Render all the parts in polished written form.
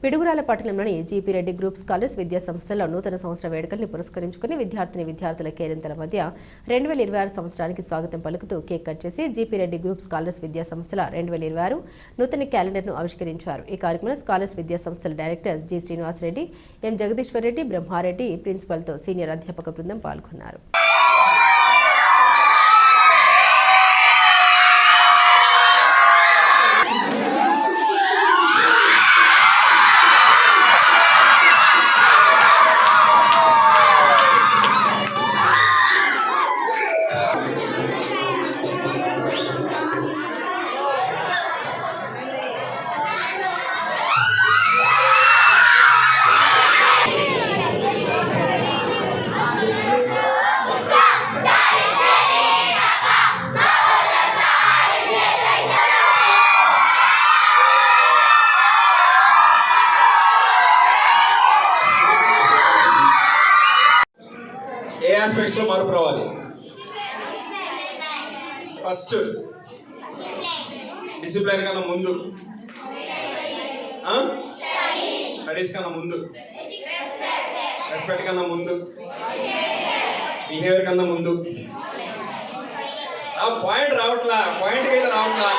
పిడుగురాల పట్టణంలోని GP Reddy group scholars విద్యా సంస్థల్లో నూతన సంవత్సర వేడుకల్ని పురస్కరించుకుని విద్యార్థుల కేరింతల మధ్య 2026 సంవత్సరానికి స్వాగతం పలుకుతూ కేక్ కట్ చేసి జీపీ రెడ్డి గ్రూప్ స్కాలర్స్ విద్యా సంస్థల 2026 నూతన క్యాలెండర్ను ఆవిష్కరించారు. ఈ కార్యక్రమంలో స్కాలర్స్ విద్యా సంస్థల డైరెక్టర్ జి శ్రీనివాసరెడ్డి, ఎం జగదీశ్వర్ రెడ్డి, బ్రహ్మారెడ్డి ప్రిన్సిపల్తో సీనియర్ అధ్యాపక బృందం పాల్గొన్నారు. ఏ ఆస్పెక్ట్స్ లో మార్పు రావాలి? ఫస్ట్ డిసిప్లైన్ కన్నా ముందు, స్టడీస్ కన్నా ముందు, రెస్పెక్ట్ కన్నా ముందు, బిహేవియర్ కన్నా ముందు. పాయింట్ రావట్లా, పాయింట్ అయితే రావట్లా.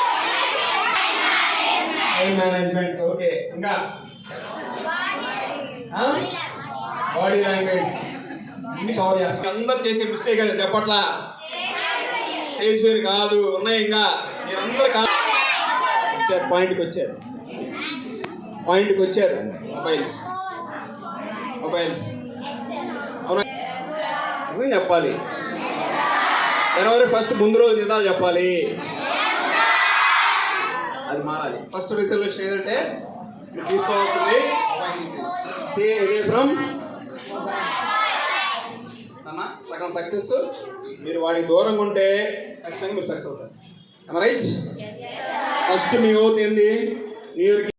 Time management, okay. ఇంకా బాడీ లాంగ్వేజ్ కవర్ చేస్తారు. అందరు చేసే మిస్టేక్ అది చెప్పట్లా, కాదు ఉన్నాయి. ఇంకా మీరందరూ కాదు పాయింట్కి వచ్చారు. మొబైల్స్ అవునా? నిజం చెప్పాలి. జనవరి 1 ముందు రోజు నిజాలు చెప్పాలి. అది మారాలి. ఫస్ట్ రిజల్యూషన్ ఏంటంటే తీసుకోవాల్సింది ఫ్రమ్ సగం సక్సెస్. మీరు వాడికి దూరంగా ఉంటే ఖచ్చితంగా మీరు సక్సెస్ అవుతారు. రైట్? ఫస్ట్ మీ ఓత్ ఏంది? న్యూ ఇయర్కి